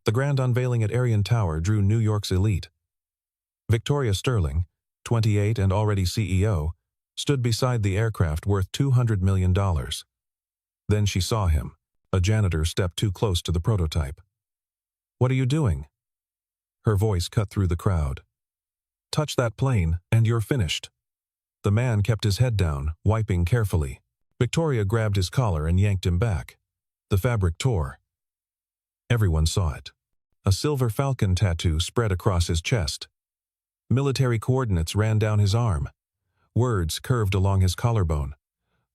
The grand unveiling at Arian Tower drew New York's elite. Victoria Sterling, 28 and already CEO, stood beside the aircraft worth $200 million. Then she saw him. A janitor stepped too close to the prototype. "What are you doing?" Her voice cut through the crowd. "Touch that plane, and you're finished." The man kept his head down, wiping carefully. Victoria grabbed his collar and yanked him back. The fabric tore. Everyone saw it. A silver falcon tattoo spread across his chest. Military coordinates ran down his arm. Words curved along his collarbone.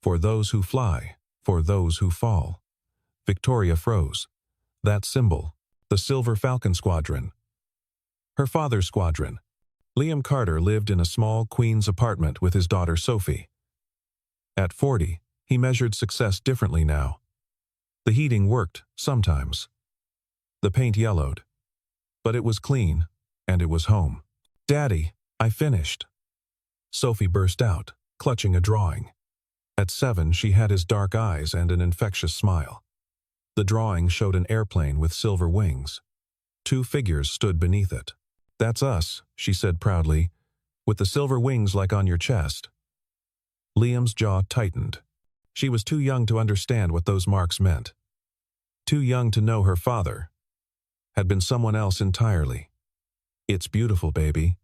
"For those who fly, for those who fall." Victoria froze. That symbol, the Silver Falcon Squadron. Her father's squadron. Liam Carter lived in a small Queens apartment with his daughter Sophie. At 40, he measured success differently now. The heating worked, sometimes. The paint yellowed. But it was clean, and it was home. "Daddy, I finished." Sophie burst out, clutching a drawing. At 7, she had his dark eyes and an infectious smile. The drawing showed an airplane with silver wings. 2 figures stood beneath it. "That's us," she said proudly, "with the silver wings like on your chest." Liam's jaw tightened. She was too young to understand what those marks meant. Too young to know her father had been someone else entirely. "It's beautiful, baby."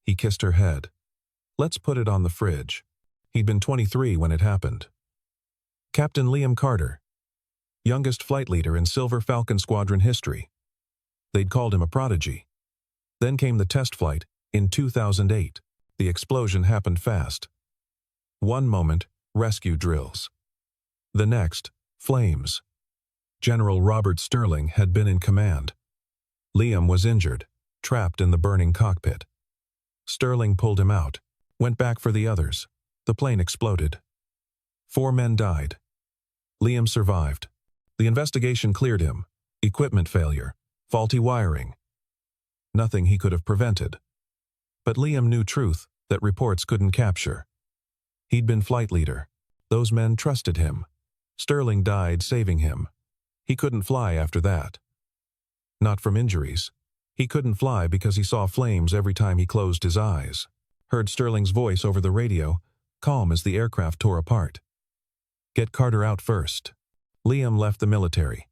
He kissed her head. "Let's put it on the fridge." He'd been 23 when it happened. Captain Liam Carter, youngest flight leader in Silver Falcon Squadron history. They'd called him a prodigy. Then came the test flight in 2008. The explosion happened fast. One moment, rescue drills. The next, flames. General Robert Sterling had been in command. Liam was injured, trapped in the burning cockpit. Sterling pulled him out, went back for the others. The plane exploded. 4 men died. Liam survived. The investigation cleared him. Equipment failure, faulty wiring. Nothing he could have prevented. But Liam knew truth that reports couldn't capture. He'd been flight leader. Those men trusted him. Sterling died saving him. He couldn't fly after that. Not from injuries. He couldn't fly because he saw flames every time he closed his eyes. Heard Sterling's voice over the radio, calm as the aircraft tore apart. "Get Carter out first." Liam left the military.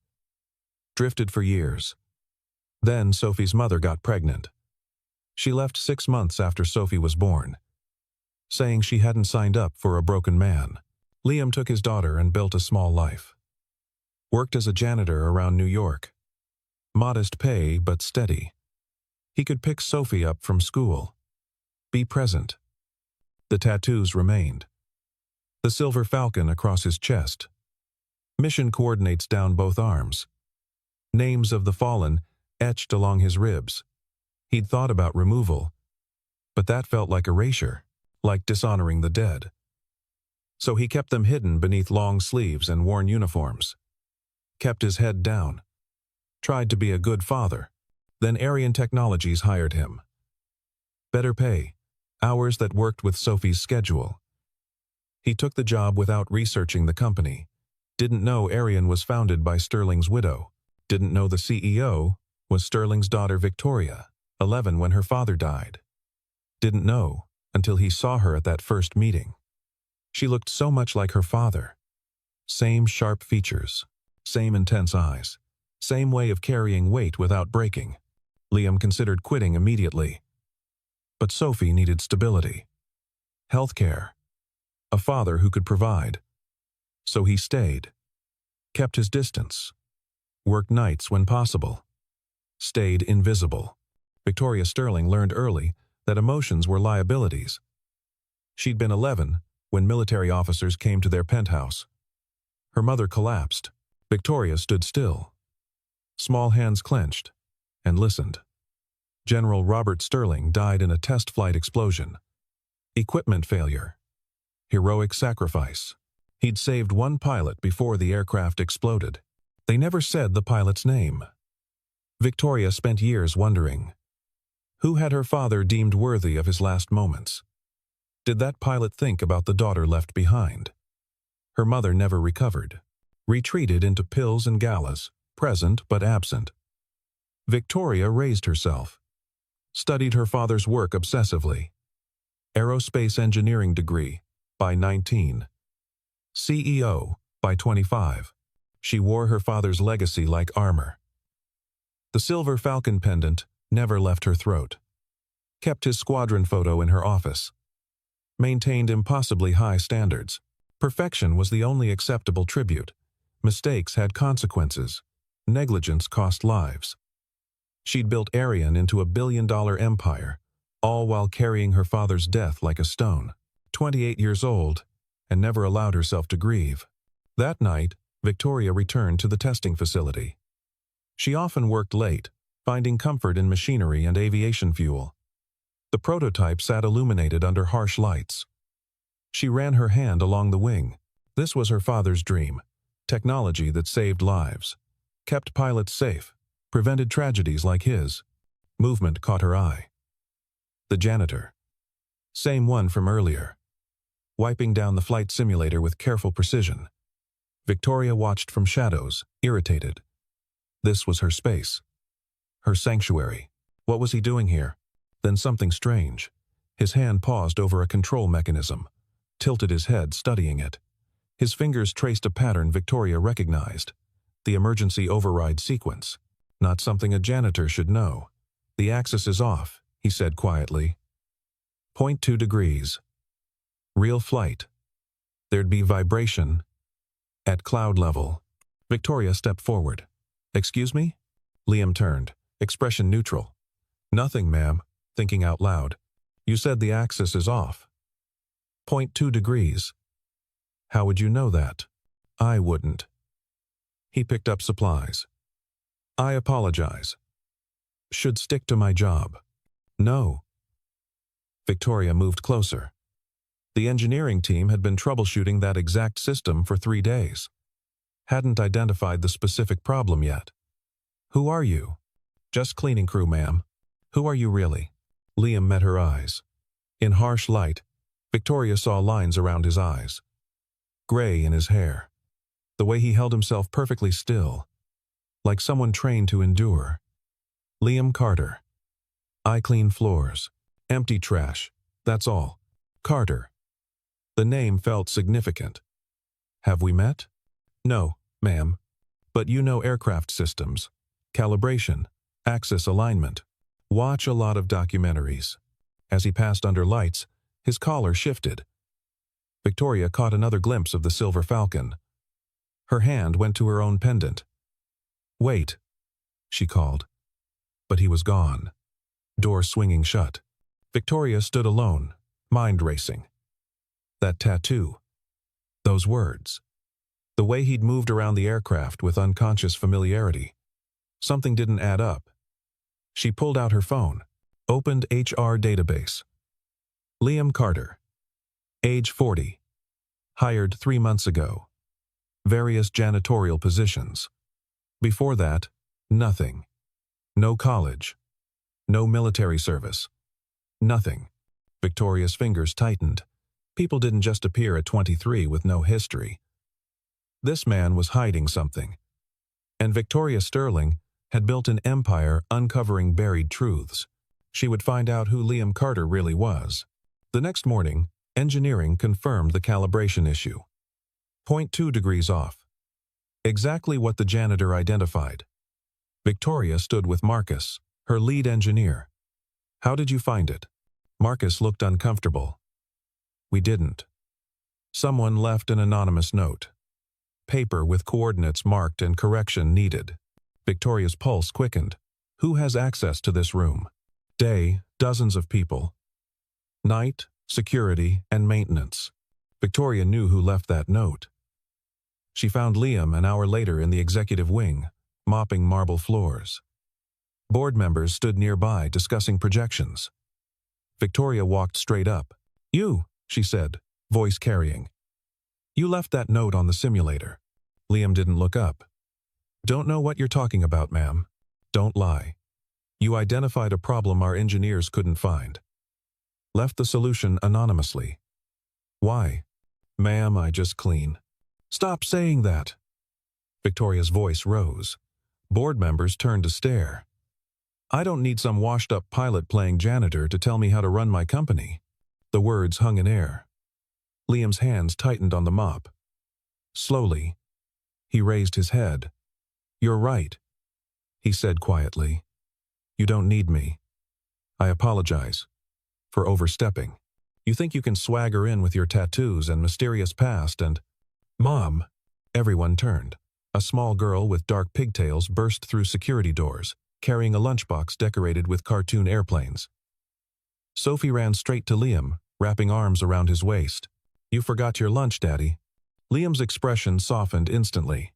Drifted for years. Then Sophie's mother got pregnant. She left 6 months after Sophie was born, saying she hadn't signed up for a broken man. Liam took his daughter and built a small life. Worked as a janitor around New York. Modest pay, but steady. He could pick Sophie up from school. Be present. The tattoos remained. The silver falcon across his chest. Mission coordinates down both arms. Names of the fallen etched along his ribs. He'd thought about removal, but that felt like erasure, like dishonoring the dead. So he kept them hidden beneath long sleeves and worn uniforms. Kept his head down. Tried to be a good father. Then Arian Technologies hired him. Better pay. Hours that worked with Sophie's schedule. He took the job without researching the company. Didn't know Arian was founded by Sterling's widow. Didn't know the CEO was Sterling's daughter Victoria, 11 when her father died. Didn't know until he saw her at that first meeting. She looked so much like her father. Same sharp features, same intense eyes, same way of carrying weight without breaking. Liam considered quitting immediately. But Sophie needed stability. Healthcare. A father who could provide. So he stayed. Kept his distance. Worked nights when possible. Stayed invisible. Victoria Sterling learned early that emotions were liabilities. She'd been 11 when military officers came to their penthouse. Her mother collapsed. Victoria stood still. Small hands clenched, and listened. General Robert Sterling died in a test flight explosion. Equipment failure. Heroic sacrifice. He'd saved one pilot before the aircraft exploded. They never said the pilot's name. Victoria spent years wondering, who had her father deemed worthy of his last moments? Did that pilot think about the daughter left behind? Her mother never recovered. Retreated into pills and galas, present but absent. Victoria raised herself, studied her father's work obsessively. Aerospace engineering degree, by 19. CEO, by 25. She wore her father's legacy like armor. The silver falcon pendant never left her throat. Kept his squadron photo in her office. Maintained impossibly high standards. Perfection was the only acceptable tribute. Mistakes had consequences. Negligence cost lives. She'd built Arian into a billion-dollar empire, all while carrying her father's death like a stone. 28 years old, and never allowed herself to grieve. That night, Victoria returned to the testing facility. She often worked late, finding comfort in machinery and aviation fuel. The prototype sat illuminated under harsh lights. She ran her hand along the wing. This was her father's dream. Technology that saved lives, kept pilots safe, prevented tragedies like his. Movement caught her eye. The janitor. Same one from earlier. Wiping down the flight simulator with careful precision. Victoria watched from shadows, irritated. This was her space. Her sanctuary. What was he doing here? Then something strange. His hand paused over a control mechanism, tilted his head, studying it. His fingers traced a pattern Victoria recognized. The emergency override sequence. Not something a janitor should know. The axis is off, he said quietly. 0.2 degrees. Real flight. There'd be vibration. At cloud level. Victoria stepped forward. Excuse me? Liam turned, expression neutral. Nothing, ma'am, thinking out loud. You said the axis is off. 0.2 degrees. How would you know that? I wouldn't. He picked up supplies. I apologize. Should stick to my job. No. Victoria moved closer. The engineering team had been troubleshooting that exact system for 3 days. Hadn't identified the specific problem yet. Who are you? Just cleaning crew, ma'am. Who are you really? Liam met her eyes. In harsh light, Victoria saw lines around his eyes. Gray in his hair. The way he held himself perfectly still. Like someone trained to endure. Liam Carter. I clean floors. Empty trash. That's all. Carter. The name felt significant. Have we met? No, ma'am. But you know aircraft systems. Calibration. Axis alignment. Watch a lot of documentaries. As he passed under lights, his collar shifted. Victoria caught another glimpse of the silver falcon. Her hand went to her own pendant. Wait, she called. But he was gone. Door swinging shut. Victoria stood alone, mind racing. That tattoo. Those words. The way he'd moved around the aircraft with unconscious familiarity. Something didn't add up. She pulled out her phone, opened HR database. Liam Carter. Age 40. Hired 3 months ago. Various janitorial positions. Before that, nothing. No college. No military service. Nothing. Victoria's fingers tightened. People didn't just appear at 23 with no history. This man was hiding something. And Victoria Sterling had built an empire uncovering buried truths. She would find out who Liam Carter really was. The next morning, engineering confirmed the calibration issue. 0.2 degrees off. Exactly what the janitor identified. Victoria stood with Marcus, her lead engineer. How did you find it? Marcus looked uncomfortable. We didn't. Someone left an anonymous note. Paper with coordinates marked and correction needed. Victoria's pulse quickened. Who has access to this room? Day, dozens of people. Night, security, and maintenance. Victoria knew who left that note. She found Liam an hour later in the executive wing, mopping marble floors. Board members stood nearby discussing projections. Victoria walked straight up. You, she said, voice carrying. You left that note on the simulator. Liam didn't look up. Don't know what you're talking about, ma'am. Don't lie. You identified a problem our engineers couldn't find. Left the solution anonymously. Why? Ma'am, I just clean. Stop saying that. Victoria's voice rose. Board members turned to stare. I don't need some washed-up pilot playing janitor to tell me how to run my company." The words hung in air. Liam's hands tightened on the mop. Slowly, he raised his head. "You're right," he said quietly. "You don't need me. I apologize for overstepping. You think you can swagger in with your tattoos and mysterious past and—" "Mom!" Everyone turned. A small girl with dark pigtails burst through security doors, carrying a lunchbox decorated with cartoon airplanes. Sophie ran straight to Liam, wrapping arms around his waist. "You forgot your lunch, Daddy." Liam's expression softened instantly.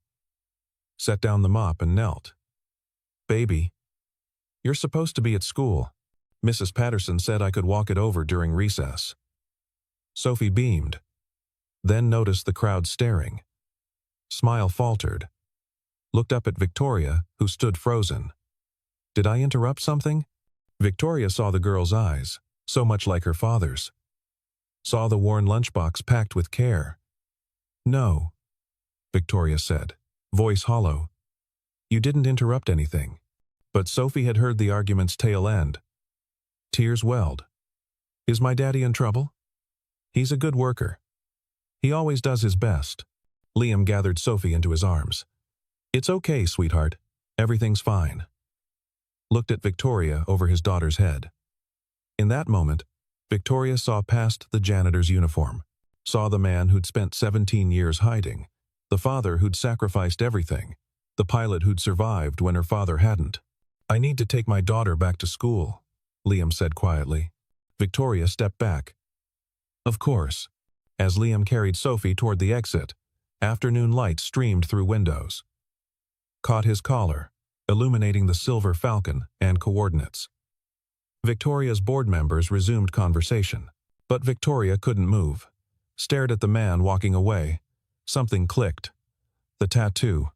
Set down the mop and knelt. "Baby, you're supposed to be at school. Mrs. Patterson said I could walk it over during recess." Sophie beamed, then noticed the crowd staring. Smile faltered. Looked up at Victoria, who stood frozen. "Did I interrupt something?" Victoria saw the girl's eyes, so much like her father's. Saw the worn lunchbox packed with care. "No," Victoria said, voice hollow. "You didn't interrupt anything." But Sophie had heard the argument's tail end. Tears welled. "Is my daddy in trouble?" "He's a good worker. He always does his best." Liam gathered Sophie into his arms. "It's okay, sweetheart. Everything's fine." Looked at Victoria over his daughter's head. In that moment, Victoria saw past the janitor's uniform, saw the man who'd spent 17 years hiding, the father who'd sacrificed everything, the pilot who'd survived when her father hadn't. "I need to take my daughter back to school," Liam said quietly. Victoria stepped back. "Of course." As Liam carried Sophie toward the exit, afternoon light streamed through windows. Caught his collar, illuminating the silver falcon and coordinates. Victoria's board members resumed conversation, but Victoria couldn't move. Stared at the man walking away. Something clicked. The tattoo,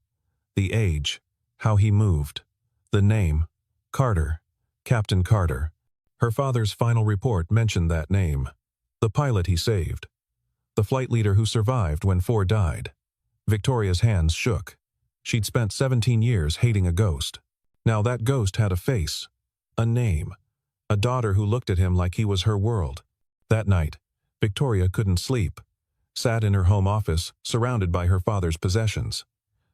the age, how he moved, the name, Carter, Captain Carter. Her father's final report mentioned that name. The pilot he saved. The flight leader who survived when 4 died. Victoria's hands shook. She'd spent 17 years hating a ghost. Now that ghost had a face, a name, a daughter who looked at him like he was her world. That night, Victoria couldn't sleep. Sat in her home office, surrounded by her father's possessions.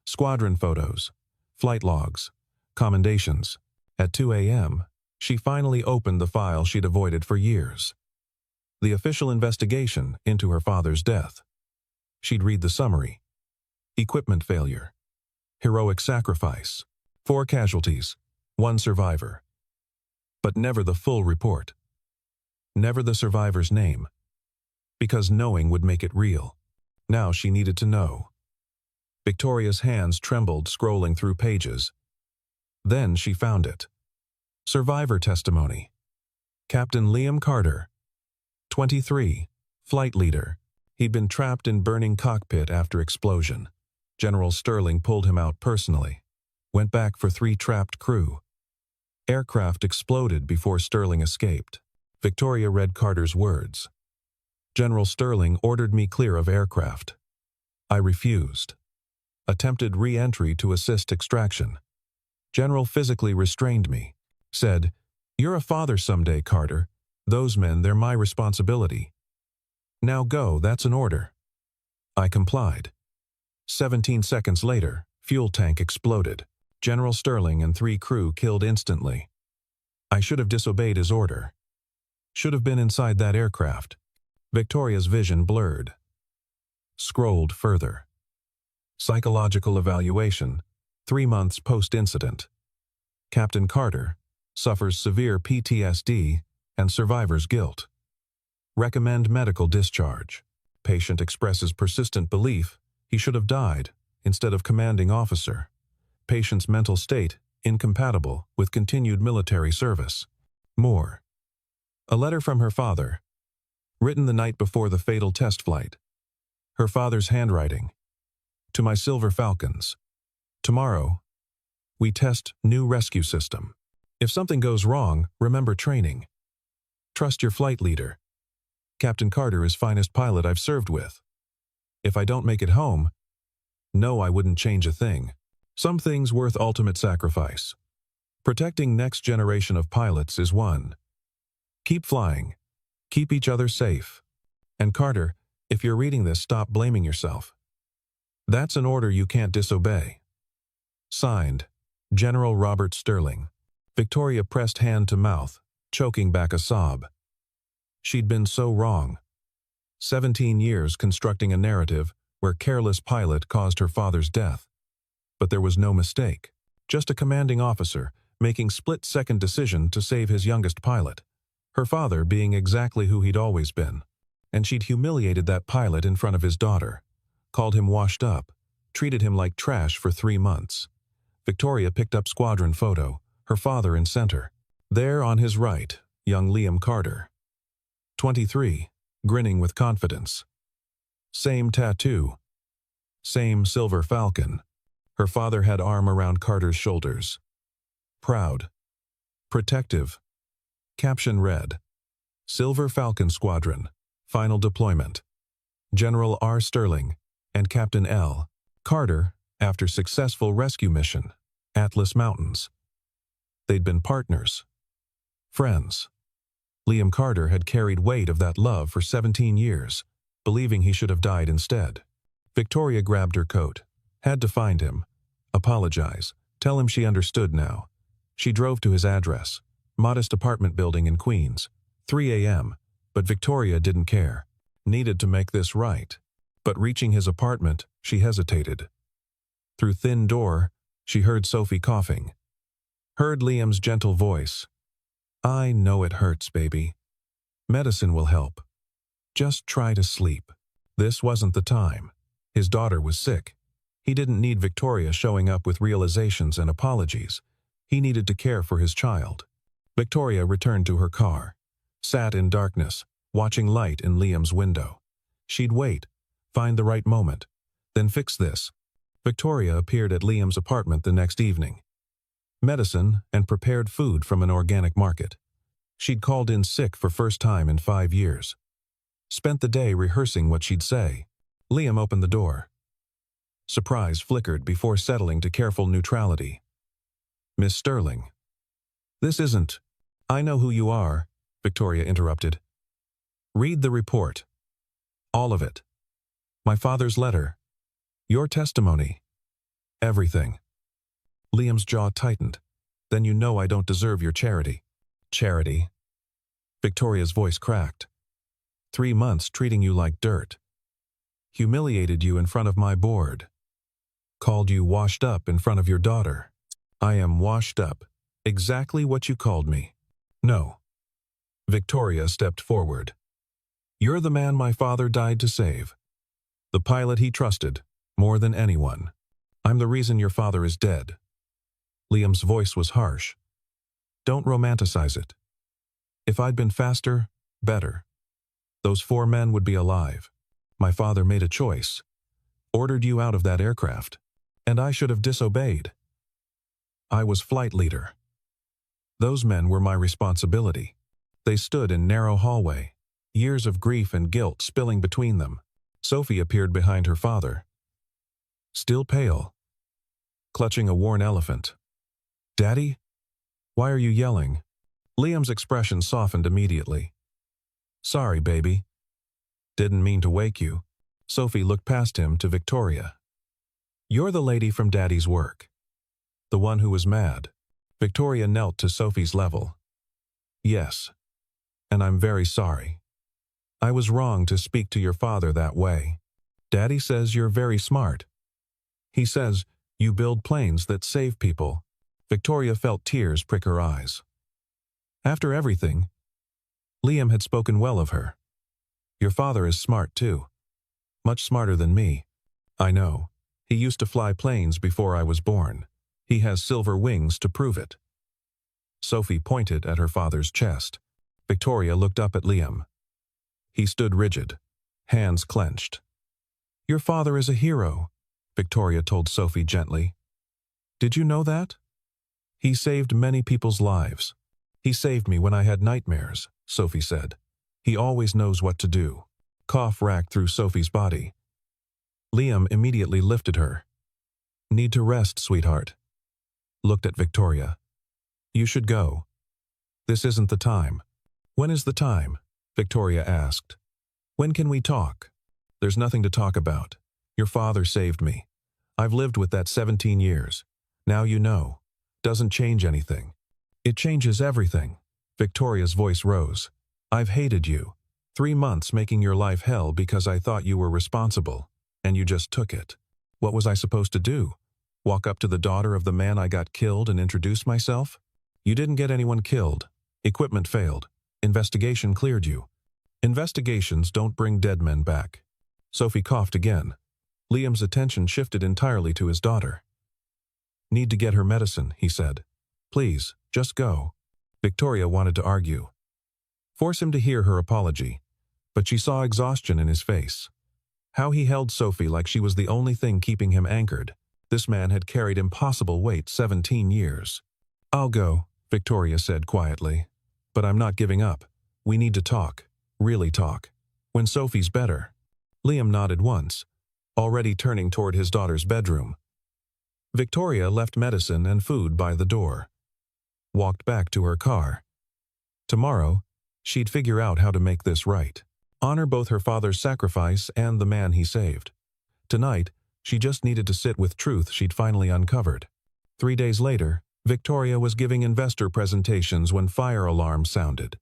Squadron photos, flight logs, commendations. At 2 a.m., she finally opened the file she'd avoided for years. The official investigation into her father's death. She'd read the summary. Equipment failure. Heroic sacrifice. 4 casualties. 1 survivor. But never the full report. Never the survivor's name. Because knowing would make it real. Now she needed to know. Victoria's hands trembled, scrolling through pages. Then she found it. Survivor testimony. Captain Liam Carter, 23, flight leader. He'd been trapped in burning cockpit after explosion. General Sterling pulled him out personally. Went back for 3 trapped crew. Aircraft exploded before Sterling escaped. Victoria read Carter's words. General Sterling ordered me clear of aircraft. I refused. Attempted re-entry to assist extraction. General physically restrained me. Said, "You're a father someday, Carter. Those men, they're my responsibility. Now go, that's an order." I complied. 17 seconds later, fuel tank exploded. General Sterling and 3 crew killed instantly. I should have disobeyed his order. Should have been inside that aircraft. Victoria's vision blurred. Scrolled further. Psychological evaluation, 3 months post-incident. Captain Carter suffers severe PTSD and survivor's guilt. Recommend medical discharge. Patient expresses persistent belief he should have died instead of commanding officer. Patient's mental state incompatible with continued military service. More. A letter from her father, written the night before the fatal test flight. Her father's handwriting. To my Silver Falcons. Tomorrow, we test new rescue system. If something goes wrong, remember training. Trust your flight leader. Captain Carter is finest pilot I've served with. If I don't make it home, no, I wouldn't change a thing. Some things worth ultimate sacrifice. Protecting next generation of pilots is one. Keep flying. Keep each other safe. And Carter, if you're reading this, stop blaming yourself. That's an order you can't disobey. Signed, General Robert Sterling. Victoria pressed hand to mouth, choking back a sob. She'd been so wrong. 17 years constructing a narrative where careless pilot caused her father's death. But there was no mistake. Just a commanding officer making split-second decision to save his youngest pilot. Her father being exactly who he'd always been. And she'd humiliated that pilot in front of his daughter. Called him washed up. Treated him like trash for 3 months. Victoria picked up squadron photo, her father in center. There on his right, young Liam Carter. 23, grinning with confidence. Same tattoo. Same silver falcon. Her father had arm around Carter's shoulders. Proud. Protective. Caption read, Silver Falcon Squadron, Final Deployment. General R. Sterling and Captain L. Carter after successful rescue mission, Atlas Mountains. They'd been partners. Friends. Liam Carter had carried weight of that love for 17 years, believing he should have died instead. Victoria grabbed her coat. Had to find him. Apologize. Tell him she understood now. She drove to his address. Modest apartment building in Queens. 3 a.m. But Victoria didn't care. Needed to make this right. But reaching his apartment, she hesitated. Through thin door, she heard Sophie coughing. Heard Liam's gentle voice. I know it hurts, baby. Medicine will help. Just try to sleep. This wasn't the time. His daughter was sick. He didn't need Victoria showing up with realizations and apologies. He needed to care for his child. Victoria returned to her car. Sat in darkness, watching light in Liam's window. She'd wait, find the right moment, then fix this. Victoria appeared at Liam's apartment the next evening. Medicine and prepared food from an organic market. She'd called in sick for first time in 5 years. Spent the day rehearsing what she'd say. Liam opened the door. Surprise flickered before settling to careful neutrality. Miss Sterling. This isn't. I know who you are, Victoria interrupted. Read the report. All of it. My father's letter. Your testimony. Everything. Liam's jaw tightened. Then you know I don't deserve your charity. Charity. Victoria's voice cracked. 3 months treating you like dirt. Humiliated you in front of my board. Called you washed up in front of your daughter. I am washed up. Exactly what you called me. No. Victoria stepped forward. You're the man my father died to save. The pilot he trusted, more than anyone. I'm the reason your father is dead. Liam's voice was harsh. Don't romanticize it. If I'd been faster, better. Those 4 men would be alive. My father made a choice. Ordered you out of that aircraft. And I should have disobeyed. I was flight leader. Those men were my responsibility. They stood in narrow hallway, years of grief and guilt spilling between them. Sophie appeared behind her father. Still pale. Clutching a worn elephant. Daddy? Why are you yelling? Liam's expression softened immediately. Sorry, baby. Didn't mean to wake you. Sophie looked past him to Victoria. You're the lady from Daddy's work. The one who was mad. Victoria knelt to Sophie's level. Yes. And I'm very sorry. I was wrong to speak to your father that way. Daddy says you're very smart. He says you build planes that save people. Victoria felt tears prick her eyes. After everything, Liam had spoken well of her. Your father is smart too. Much smarter than me. I know. He used to fly planes before I was born. He has silver wings to prove it. Sophie pointed at her father's chest. Victoria looked up at Liam. He stood rigid, hands clenched. Your father is a hero, Victoria told Sophie gently. Did you know that? He saved many people's lives. He saved me when I had nightmares, Sophie said. He always knows what to do. Cough racked through Sophie's body. Liam immediately lifted her. Need to rest, sweetheart. Looked at Victoria. You should go. This isn't the time. When is the time? Victoria asked. When can we talk? There's nothing to talk about. Your father saved me. I've lived with that 17 years. Now you know. Doesn't change anything. It changes everything. Victoria's voice rose. I've hated you. 3 months making your life hell because I thought you were responsible, and you just took it. What was I supposed to do? Walk up to the daughter of the man I got killed and introduce myself? You didn't get anyone killed. Equipment failed. Investigation cleared you. Investigations don't bring dead men back. Sophie coughed again. Liam's attention shifted entirely to his daughter. Need to get her medicine, he said. Please, just go. Victoria wanted to argue. Force him to hear her apology. But she saw exhaustion in his face. How he held Sophie like she was the only thing keeping him anchored. This man had carried impossible weight 17 years. I'll go, Victoria said quietly. But I'm not giving up. We need to talk. Really talk. When Sophie's better. Liam nodded once, already turning toward his daughter's bedroom. Victoria left medicine and food by the door. Walked back to her car. Tomorrow, she'd figure out how to make this right. Honor both her father's sacrifice and the man he saved. Tonight, she just needed to sit with truth she'd finally uncovered. 3 days later, Victoria was giving investor presentations when fire alarms sounded.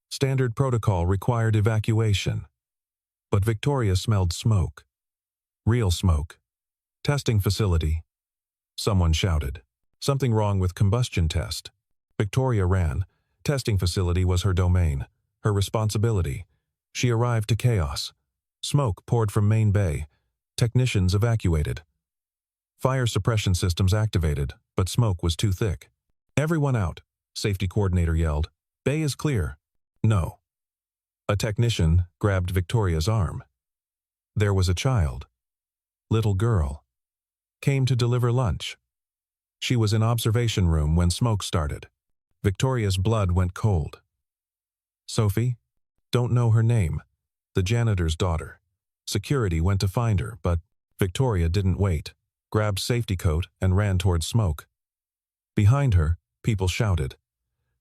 Standard protocol required evacuation. But Victoria smelled smoke. Real smoke. Testing facility. Someone shouted. Something wrong with combustion test. Victoria ran. Testing facility was her domain, her responsibility. She arrived to chaos. Smoke poured from main bay. Technicians evacuated. Fire suppression systems activated, but smoke was too thick. Everyone out, safety coordinator yelled. Bay is clear. No. A technician grabbed Victoria's arm. There was a child. Little girl. Came to deliver lunch. She was in observation room when smoke started. Victoria's blood went cold. Sophie? Don't know her name. The janitor's daughter. Security went to find her, but Victoria didn't wait. Grabbed safety coat and ran towards smoke. Behind her, people shouted.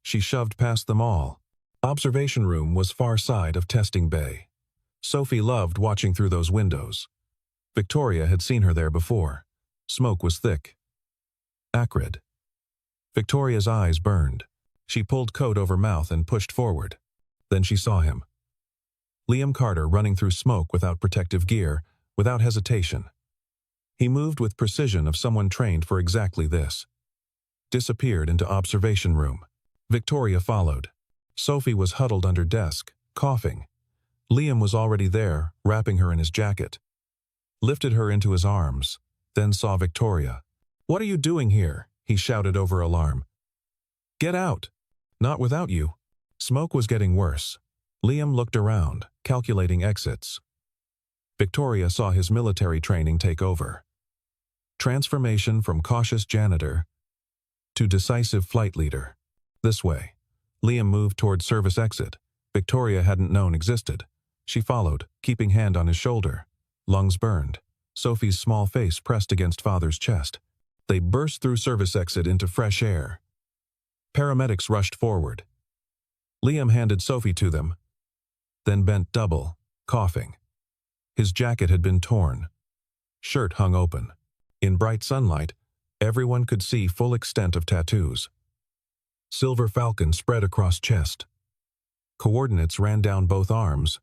She shoved past them all. Observation room was far side of testing bay. Sophie loved watching through those windows. Victoria had seen her there before. Smoke was thick. Acrid. Victoria's eyes burned. She pulled coat over mouth and pushed forward. Then she saw him. Liam Carter running through smoke without protective gear, without hesitation. He moved with precision of someone trained for exactly this. Disappeared into observation room. Victoria followed. Sophie was huddled under desk, coughing. Liam was already there, wrapping her in his jacket. Lifted her into his arms, then saw Victoria. What are you doing here? He shouted over alarm. Get out. Not without you. Smoke was getting worse. Liam looked around, calculating exits. Victoria saw his military training take over. Transformation from cautious janitor to decisive flight leader. This way. Liam moved toward service exit. Victoria hadn't known existed. She followed, keeping hand on his shoulder. Lungs burned. Sophie's small face pressed against father's chest. They burst through service exit into fresh air. Paramedics rushed forward. Liam handed Sophie to them, then bent double, coughing. His jacket had been torn. Shirt hung open. In bright sunlight, everyone could see full extent of tattoos. Silver falcon spread across chest. Coordinates ran down both arms.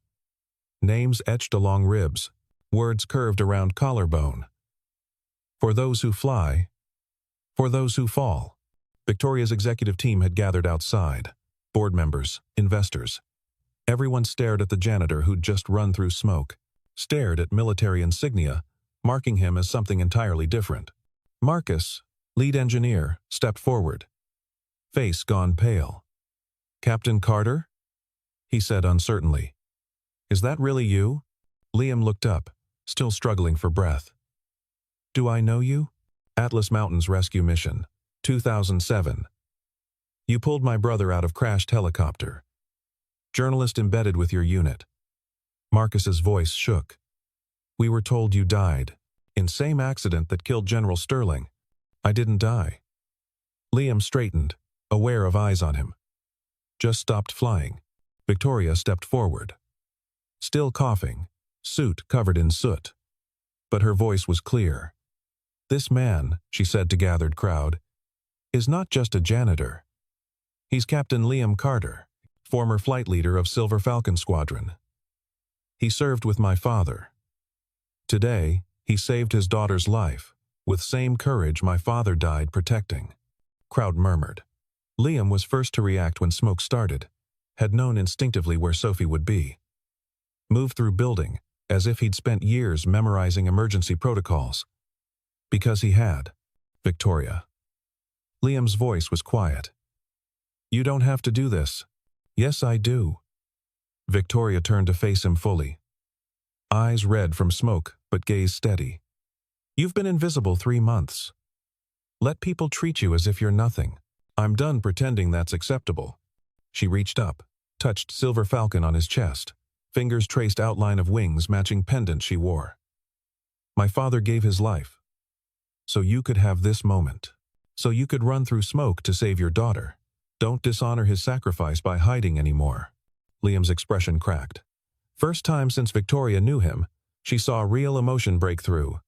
Names etched along ribs. Words curved around collarbone. For those who fly. For those who fall. Victoria's executive team had gathered outside. Board members, investors. Everyone stared at the janitor who'd just run through smoke. Stared at military insignia, marking him as something entirely different. Marcus, lead engineer, stepped forward. Face gone pale. Captain Carter? He said uncertainly. Is that really you? Liam looked up, still struggling for breath. Do I know you? Atlas Mountains Rescue Mission, 2007. You pulled my brother out of crashed helicopter. Journalist embedded with your unit. Marcus's voice shook. We were told you died. In same accident that killed General Sterling. I didn't die. Liam straightened. aware of eyes on him. Just stopped flying. Victoria stepped forward. Still coughing, suit covered in soot. But her voice was clear. "This man," she said to gathered crowd, "is not just a janitor. He's Captain Liam Carter, former flight leader of Silver Falcon Squadron. He served with my father. Today, he saved his daughter's life, with same courage my father died protecting." Crowd murmured. Liam was first to react when smoke started, had known instinctively where Sophie would be. Moved through building, as if he'd spent years memorizing emergency protocols. Because he had. Victoria. Liam's voice was quiet. "You don't have to do this." "Yes, I do." Victoria turned to face him fully. Eyes red from smoke, but gaze steady. "You've been invisible 3 months. Let people treat you as if you're nothing. I'm done pretending that's acceptable." She reached up, touched Silver Falcon on his chest. Fingers traced outline of wings matching pendant she wore. "My father gave his life. So you could have this moment. So you could run through smoke to save your daughter. Don't dishonor his sacrifice by hiding anymore." Liam's expression cracked. First time since Victoria knew him, she saw real emotion break through.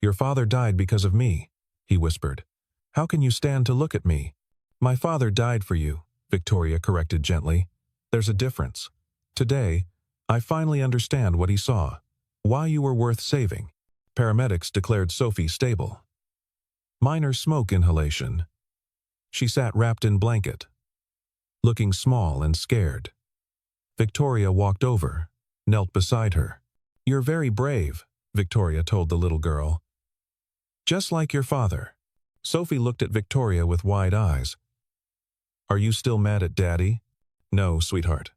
"Your father died because of me," he whispered. "How can you stand to look at me?" "My father died for you," Victoria corrected gently. "There's a difference. Today, I finally understand what he saw. Why you were worth saving." Paramedics declared Sophie stable. Minor smoke inhalation. She sat wrapped in blanket, looking small and scared. Victoria walked over, knelt beside her. "You're very brave," Victoria told the little girl. "Just like your father." Sophie looked at Victoria with wide eyes. "Are you still mad at Daddy?" "No, sweetheart.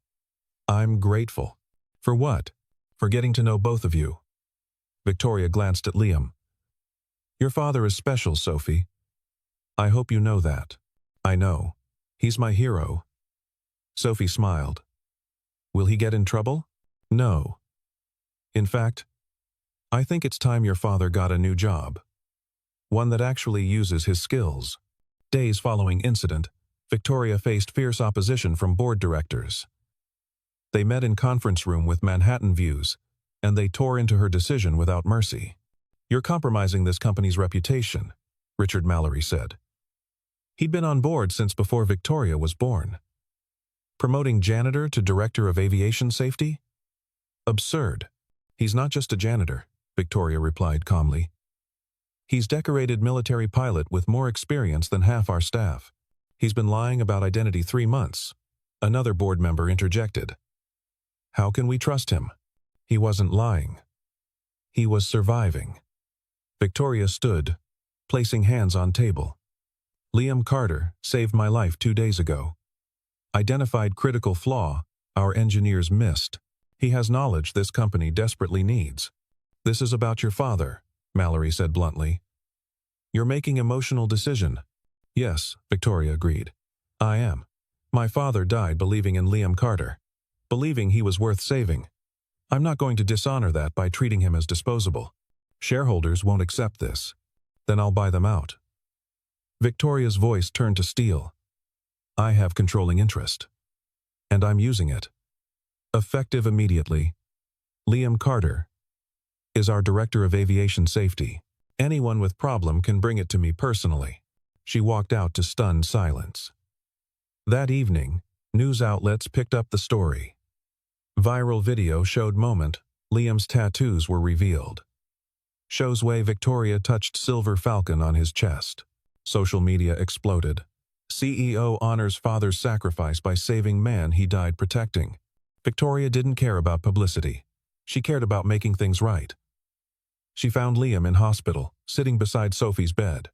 I'm grateful." "For what?" "For getting to know both of you." Victoria glanced at Liam. "Your father is special, Sophie. I hope you know that." "I know. He's my hero." Sophie smiled. "Will he get in trouble?" "No. In fact, I think it's time your father got a new job. One that actually uses his skills." Days following incident, Victoria faced fierce opposition from board directors. They met in conference room with Manhattan views, and they tore into her decision without mercy. "You're compromising this company's reputation," Richard Mallory said. He'd been on board since before Victoria was born. "Promoting janitor to director of aviation safety? Absurd. He's not just a janitor," Victoria replied calmly. "He's decorated military pilot with more experience than half our staff. He's been lying about identity 3 months." Another board member interjected. "How can we trust him?" "He wasn't lying. He was surviving." Victoria stood, placing hands on table. "Liam Carter saved my life 2 days ago. Identified critical flaw our engineers missed. He has knowledge this company desperately needs." "This is about your father," Mallory said bluntly. "You're making emotional decision." "Yes," Victoria agreed. "I am. My father died believing in Liam Carter, believing he was worth saving. I'm not going to dishonor that by treating him as disposable. Shareholders won't accept this. Then I'll buy them out." Victoria's voice turned to steel. "I have controlling interest. And I'm using it. Effective immediately. Liam Carter is our Director of Aviation Safety. Anyone with problem can bring it to me personally." She walked out to stunned silence. That evening, news outlets picked up the story. Viral video showed moment Liam's tattoos were revealed. Shows way Victoria touched Silver Falcon on his chest. Social media exploded. CEO honors father's sacrifice by saving man he died protecting. Victoria didn't care about publicity. She cared about making things right. She found Liam in hospital, sitting beside Sophie's bed.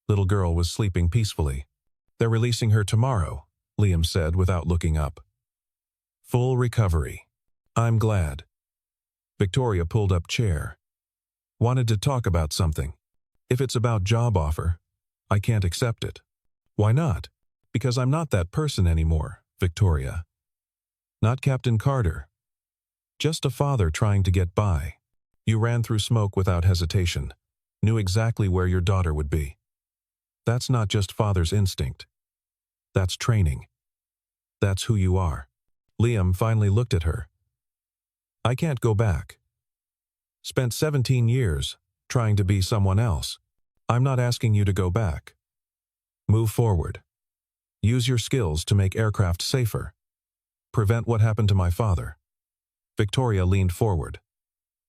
Little girl was sleeping peacefully. "They're releasing her tomorrow," Liam said without looking up. "Full recovery. I'm glad." Victoria pulled up chair. "Wanted to talk about something. If it's about job offer, I can't accept it." "Why not?" "Because I'm not that person anymore, Victoria. Not Captain Carter. Just a father trying to get by. You ran through smoke without hesitation. Knew exactly where your daughter would be. That's not just father's instinct. That's training. That's who you are. Liam finally looked at her. I can't go back. Spent 17 years trying to be someone else. I'm not asking you to go back. Move forward. Use your skills to make aircraft safer. Prevent what happened to my father. Victoria leaned forward.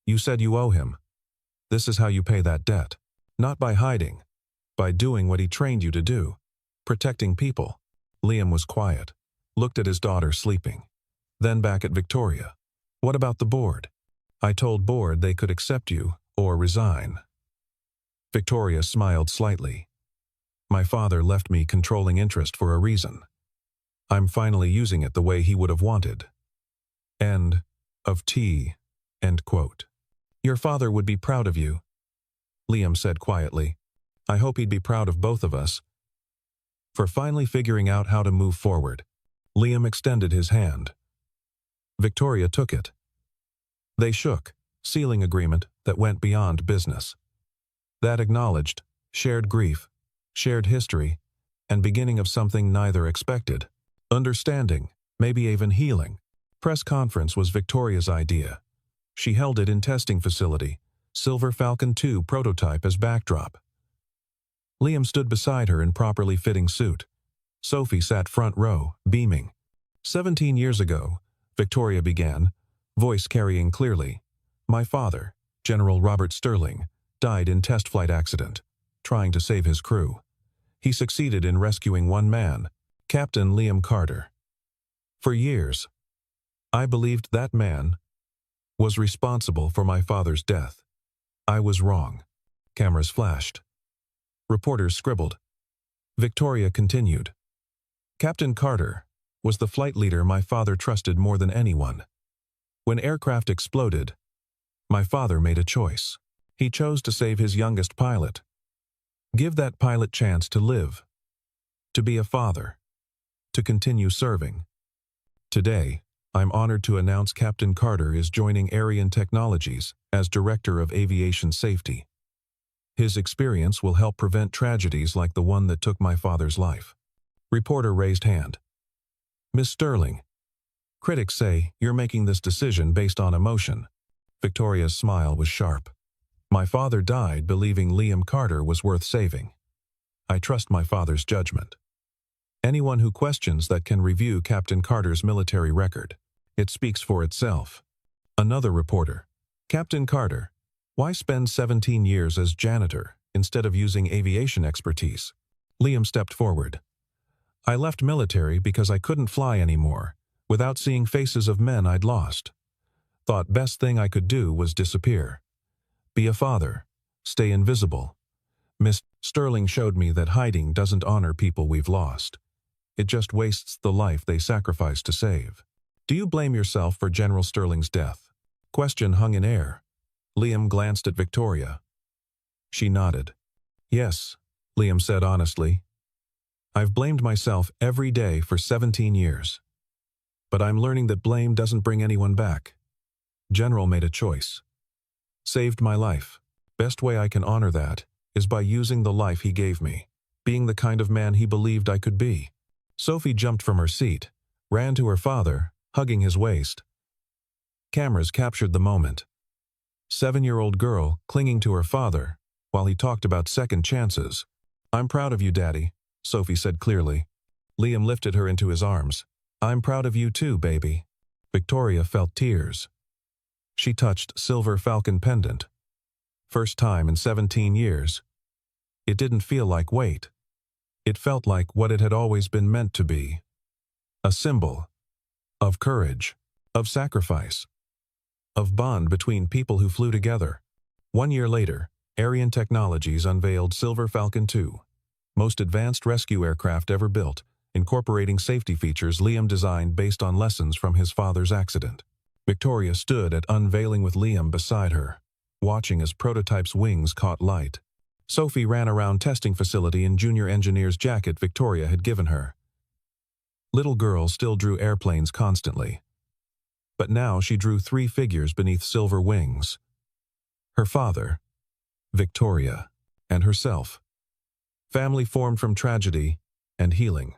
You said you owe him. This is how you pay that debt. Not by hiding. By doing what he trained you to do. Protecting people. Liam was quiet. Looked at his daughter sleeping. Then back at Victoria. What about the board? I told board they could accept you or resign. Victoria smiled slightly. My father left me controlling interest for a reason. I'm finally using it the way he would have wanted. End of T. End quote. Your father would be proud of you, Liam said quietly. I hope he'd be proud of both of us. For finally figuring out how to move forward, Liam extended his hand. Victoria took it. They shook, sealing agreement that went beyond business. That acknowledged shared grief, shared history, and beginning of something neither expected. Understanding, maybe even healing. Press conference was Victoria's idea. She held it in testing facility, Silver Falcon 2 prototype as backdrop. Liam stood beside her in properly fitting suit. Sophie sat front row, beaming. 17 years ago, Victoria began, voice carrying clearly. My father, General Robert Sterling, died in test flight accident, trying to save his crew. He succeeded in rescuing one man, Captain Liam Carter. For years, I believed that man was responsible for my father's death. I was wrong. Cameras flashed. Reporters scribbled. Victoria continued. Captain Carter was the flight leader my father trusted more than anyone. When aircraft exploded, my father made a choice. He chose to save his youngest pilot. Give that pilot chance to live, to be a father, to continue serving. Today, I'm honored to announce Captain Carter is joining Ariane Technologies as Director of Aviation Safety. His experience will help prevent tragedies like the one that took my father's life. Reporter raised hand. Miss Sterling, critics say you're making this decision based on emotion. Victoria's smile was sharp. My father died believing Liam Carter was worth saving. I trust my father's judgment. Anyone who questions that can review Captain Carter's military record. It speaks for itself. Another reporter. Captain Carter, why spend 17 years as janitor instead of using aviation expertise? Liam stepped forward. I left military because I couldn't fly anymore, without seeing faces of men I'd lost. Thought best thing I could do was disappear. Be a father. Stay invisible. Miss Sterling showed me that hiding doesn't honor people we've lost. It just wastes the life they sacrificed to save. Do you blame yourself for General Sterling's death? Question hung in air. Liam glanced at Victoria. She nodded. Yes, Liam said honestly. I've blamed myself every day for 17 years. But I'm learning that blame doesn't bring anyone back. General made a choice. Saved my life. Best way I can honor that is by using the life he gave me, being the kind of man he believed I could be. Sophie jumped from her seat, ran to her father, hugging his waist. Cameras captured the moment. 7-year-old girl clinging to her father while he talked about second chances. I'm proud of you, Daddy, Sophie said clearly. Liam lifted her into his arms. I'm proud of you too, baby. Victoria felt tears. She touched Silver Falcon pendant. First time in 17 years. It didn't feel like weight. It felt like what it had always been meant to be. A symbol of courage, of sacrifice, of bond between people who flew together. 1 year later, Ariane Technologies unveiled Silver Falcon 2, most advanced rescue aircraft ever built, incorporating safety features Liam designed based on lessons from his father's accident. Victoria stood at unveiling with Liam beside her, watching as prototype's wings caught light. Sophie ran around testing facility in junior engineer's jacket Victoria had given her. Little girl still drew airplanes constantly. But now she drew 3 figures beneath silver wings. Her father, Victoria, and herself. Family formed from tragedy and healing.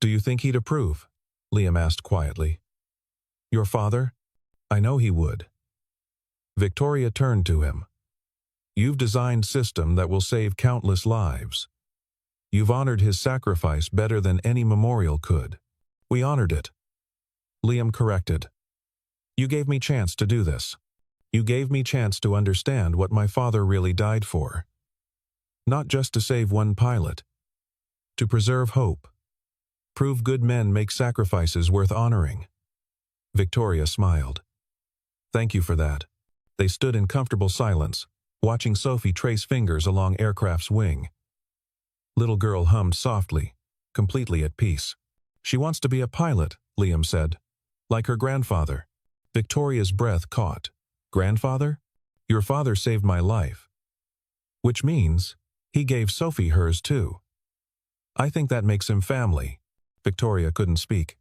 Do you think he'd approve? Liam asked quietly. Your father? I know he would. Victoria turned to him. You've designed a system that will save countless lives. You've honored his sacrifice better than any memorial could. We honored it. Liam corrected. You gave me chance to do this. You gave me chance to understand what my father really died for. Not just to save one pilot. To preserve hope. Prove good men make sacrifices worth honoring. Victoria smiled. Thank you for that. They stood in comfortable silence, watching Sophie trace fingers along aircraft's wing. Little girl hummed softly, completely at peace. She wants to be a pilot, Liam said. Like her grandfather. Victoria's breath caught. Grandfather? Your father saved my life. Which means he gave Sophie hers too. I think that makes him family. Victoria couldn't speak.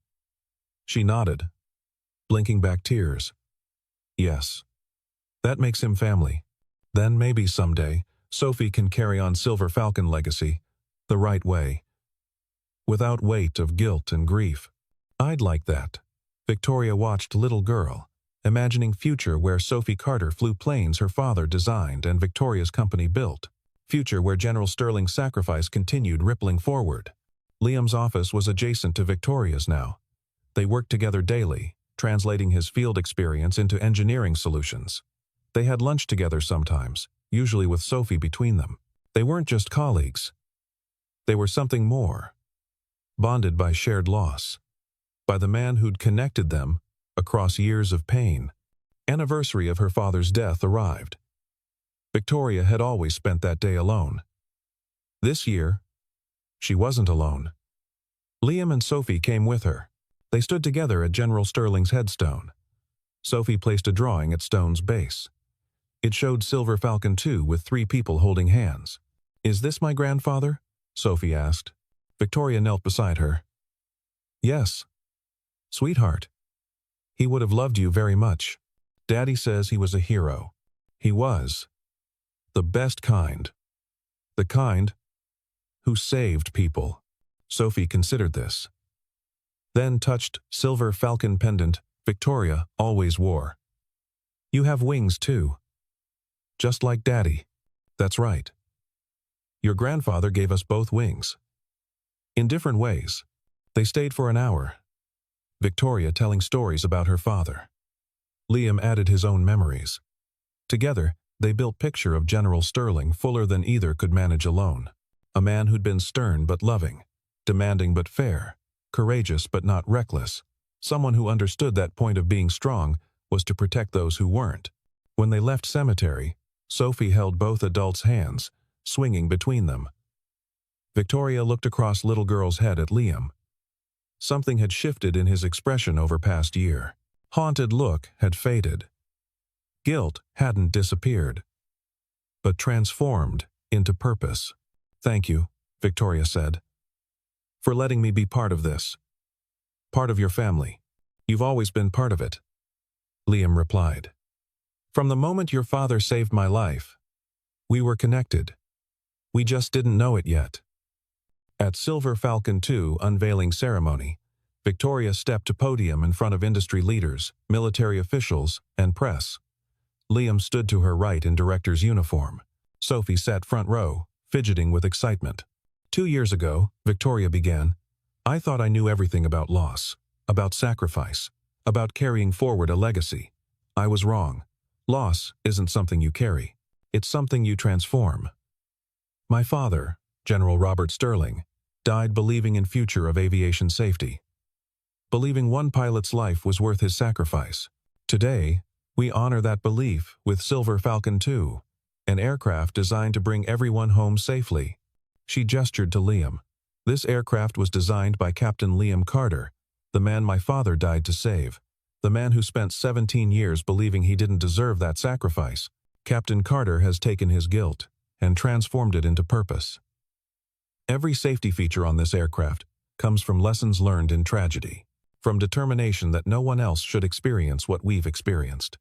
She nodded, blinking back tears. Yes. That makes him family. Then maybe someday, Sophie can carry on Silver Falcon legacy, the right way. Without weight of guilt and grief. I'd like that. Victoria watched little girl, imagining future where Sophie Carter flew planes her father designed and Victoria's company built. Future where General Sterling's sacrifice continued rippling forward. Liam's office was adjacent to Victoria's now. They worked together daily, translating his field experience into engineering solutions. They had lunch together sometimes, usually with Sophie between them. They weren't just colleagues. They were something more. Bonded by shared loss. By the man who'd connected them across years of pain. Anniversary of her father's death arrived. Victoria had always spent that day alone. This year, she wasn't alone. Liam and Sophie came with her. They stood together at General Sterling's headstone. Sophie placed a drawing at Stone's base. It showed Silver Falcon 2 with 3 people holding hands. Is this my grandfather? Sophie asked. Victoria knelt beside her. Yes. Sweetheart. He would have loved you very much. Daddy says he was a hero. He was. The best kind. The kind who saved people. Sophie considered this. Then touched Silver Falcon pendant Victoria always wore. You have wings too. Just like Daddy. That's right. Your grandfather gave us both wings. In different ways. They stayed for an hour. Victoria telling stories about her father. Liam added his own memories. Together, they built a picture of General Sterling fuller than either could manage alone. A man who'd been stern but loving, demanding but fair, courageous but not reckless. Someone who understood that point of being strong was to protect those who weren't. When they left cemetery, Sophie held both adults' hands, swinging between them. Victoria looked across little girl's head at Liam. Something had shifted in his expression over past year. Haunted look had faded. Guilt hadn't disappeared, but transformed into purpose. Thank you, Victoria said, for letting me be part of this. Part of your family. You've always been part of it. Liam replied. From the moment your father saved my life, we were connected. We just didn't know it yet. At Silver Falcon 2 unveiling ceremony, Victoria stepped to podium in front of industry leaders, military officials, and press. Liam stood to her right in director's uniform. Sophie sat front row, fidgeting with excitement. 2 years ago, Victoria began, I thought I knew everything about loss, about sacrifice, about carrying forward a legacy. I was wrong. Loss isn't something you carry. It's something you transform. My father, General Robert Sterling, died believing in future of aviation safety. Believing one pilot's life was worth his sacrifice. Today, we honor that belief with Silver Falcon 2, an aircraft designed to bring everyone home safely. She gestured to Liam. This aircraft was designed by Captain Liam Carter, the man my father died to save, the man who spent 17 years believing he didn't deserve that sacrifice. Captain Carter has taken his guilt and transformed it into purpose. Every safety feature on this aircraft comes from lessons learned in tragedy, from determination that no one else should experience what we've experienced.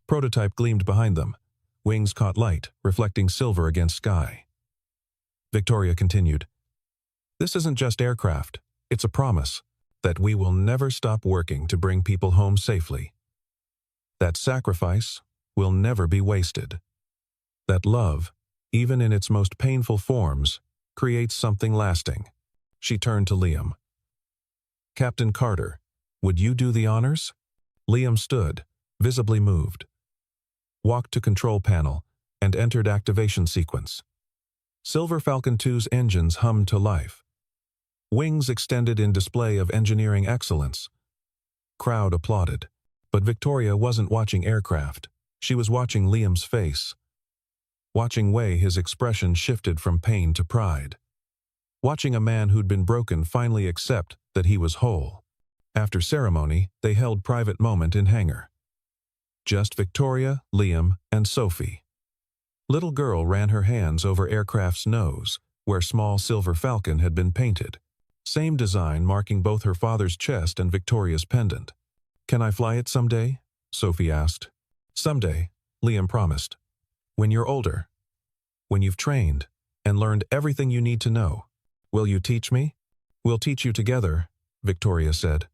Prototype gleamed behind them. Wings caught light, reflecting silver against sky. Victoria continued. This isn't just aircraft. It's a promise that we will never stop working to bring people home safely. That sacrifice will never be wasted. That love, even in its most painful forms, creates something lasting. She turned to Liam. Captain Carter, would you do the honors? Liam stood, visibly moved, walked to control panel, and entered activation sequence. Silver Falcon 2's engines hummed to life. Wings extended in display of engineering excellence. Crowd applauded. But Victoria wasn't watching aircraft. She was watching Liam's face. Watching way his expression shifted from pain to pride. Watching a man who'd been broken finally accept that he was whole. After ceremony, they held private moment in hangar. Just Victoria, Liam, and Sophie. Little girl ran her hands over aircraft's nose, where small Silver Falcon had been painted. Same design marking both her father's chest and Victoria's pendant. Can I fly it someday? Sophie asked. Someday, Liam promised. When you're older. When you've trained and learned everything you need to know. Will you teach me? We'll teach you together, Victoria said.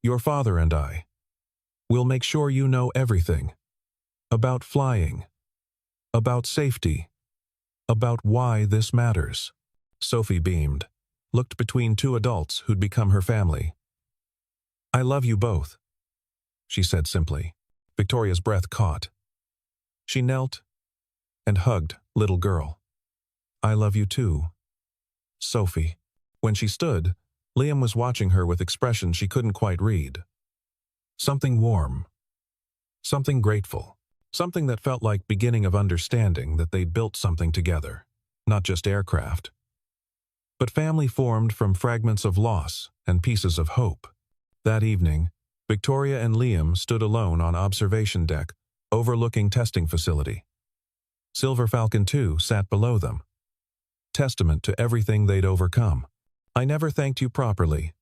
Your father and I. We'll make sure you know everything. About flying. About safety. About why this matters. Sophie beamed, looked between two adults who'd become her family. I love you both, she said simply. Victoria's breath caught. She knelt and hugged little girl. I love you too, Sophie. When she stood, Liam was watching her with expression she couldn't quite read. Something warm. Something grateful. Something that felt like beginning of understanding that they'd built something together. Not just aircraft. But family formed from fragments of loss and pieces of hope. That evening, Victoria and Liam stood alone on observation deck, overlooking testing facility. Silver Falcon 2 sat below them. Testament to everything they'd overcome. I never thanked you properly,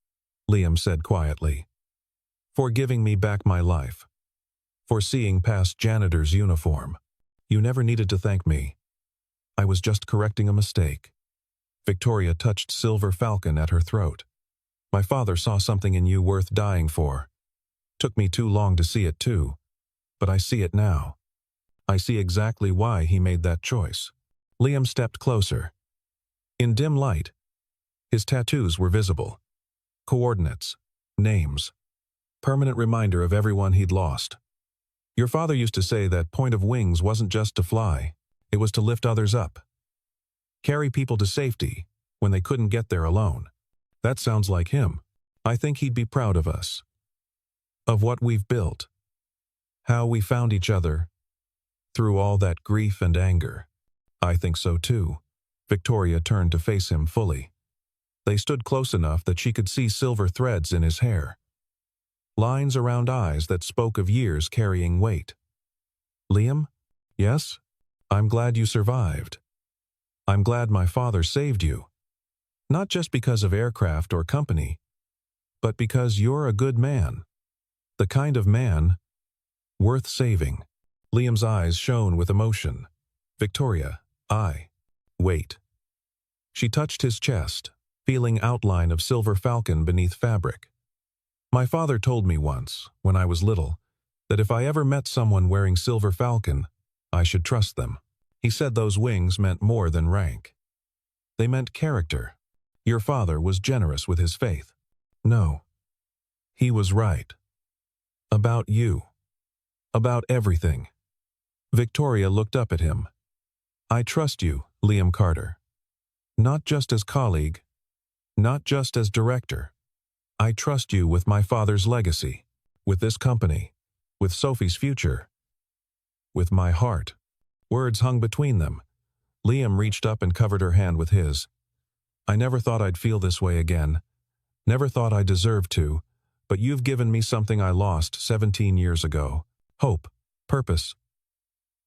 Liam said quietly. For giving me back my life. For seeing past janitor's uniform. You never needed to thank me. I was just correcting a mistake. Victoria touched Silver Falcon at her throat. My father saw something in you worth dying for. Took me too long to see it too. But I see it now. I see exactly why he made that choice. Liam stepped closer. In dim light, his tattoos were visible. Coordinates, names, permanent reminder of everyone he'd lost. Your father used to say that point of wings wasn't just to fly, it was to lift others up. Carry people to safety when they couldn't get there alone. That sounds like him. I think he'd be proud of us. Of what we've built. How we found each other. Through all that grief and anger. I think so too. Victoria turned to face him fully. They stood close enough that she could see silver threads in his hair. Lines around eyes that spoke of years carrying weight. Liam? Yes? I'm glad you survived. I'm glad my father saved you. Not just because of aircraft or company, but because you're a good man. The kind of man worth saving. Liam's eyes shone with emotion. Victoria, wait. She touched his chest, feeling outline of Silver Falcon beneath fabric. My father told me once, when I was little, that if I ever met someone wearing Silver Falcon, I should trust them. He said those wings meant more than rank. They meant character. Your father was generous with his faith. No. He was right. About you. About everything. Victoria looked up at him. I trust you, Liam Carter. Not just as colleague. Not just as director. I trust you with my father's legacy. With this company. With Sophie's future. With my heart. Words hung between them. Liam reached up and covered her hand with his. I never thought I'd feel this way again. Never thought I deserved to, but you've given me something I lost 17 years ago. Hope. Purpose.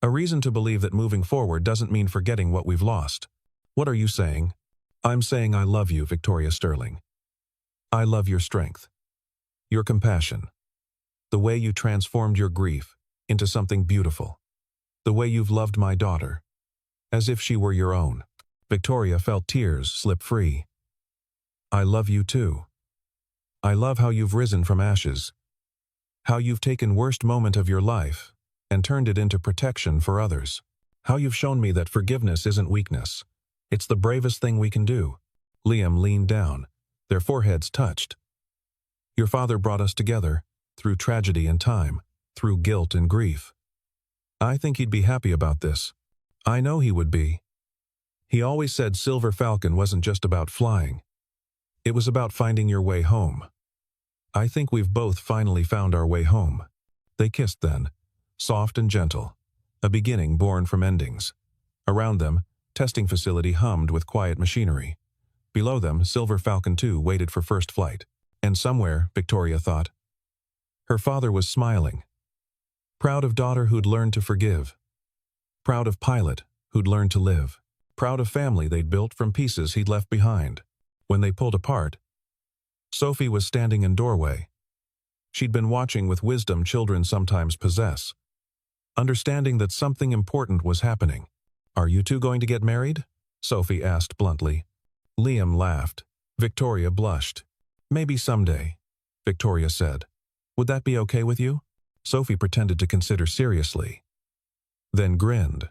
A reason to believe that moving forward doesn't mean forgetting what we've lost. What are you saying? I'm saying I love you, Victoria Sterling. I love your strength. Your compassion. The way you transformed your grief into something beautiful. The way you've loved my daughter. As if she were your own. Victoria felt tears slip free. I love you too. I love how you've risen from ashes. How you've taken worst moment of your life and turned it into protection for others. How you've shown me that forgiveness isn't weakness. It's the bravest thing we can do. Liam leaned down. Their foreheads touched. Your father brought us together, through tragedy and time, through guilt and grief. I think he'd be happy about this. I know he would be. He always said Silver Falcon wasn't just about flying. It was about finding your way home. I think we've both finally found our way home. They kissed then, soft and gentle, a beginning born from endings. Around them, testing facility hummed with quiet machinery. Below them, Silver Falcon 2 waited for first flight. And somewhere, Victoria thought, her father was smiling. Proud of daughter who'd learned to forgive. Proud of pilot who'd learned to live. Proud of family they'd built from pieces he'd left behind. When they pulled apart, Sophie was standing in doorway. She'd been watching with wisdom children sometimes possess, understanding that something important was happening. Are you two going to get married? Sophie asked bluntly. Liam laughed. Victoria blushed. Maybe someday, Victoria said. Would that be okay with you? Sophie pretended to consider seriously, then grinned.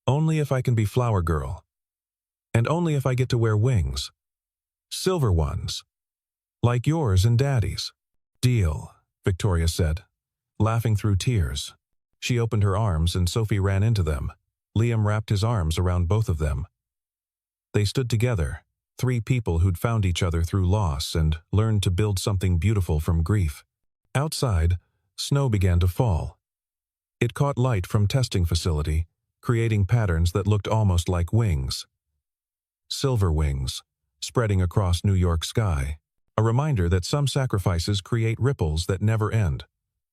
Only if I can be Flower Girl. And only if I get to wear wings. Silver ones. Like yours and Daddy's. Deal, Victoria said, laughing through tears. She opened her arms and Sophie ran into them. Liam wrapped his arms around both of them. They stood together, three people who'd found each other through loss and learned to build something beautiful from grief. Outside, snow began to fall. It caught light from testing facility, creating patterns that looked almost like wings. Silver wings, spreading across New York sky. A reminder that some sacrifices create ripples that never end.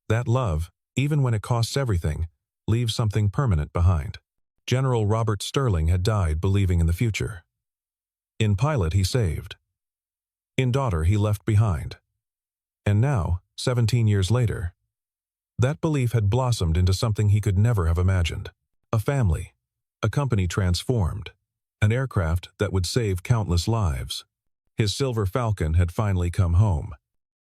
That love, even when it costs everything, leaves something permanent behind. General Robert Sterling had died believing in the future. In pilot he saved. In daughter he left behind. And now, 17 years later, that belief had blossomed into something he could never have imagined. A family, a company transformed, an aircraft that would save countless lives. His Silver Falcon had finally come home.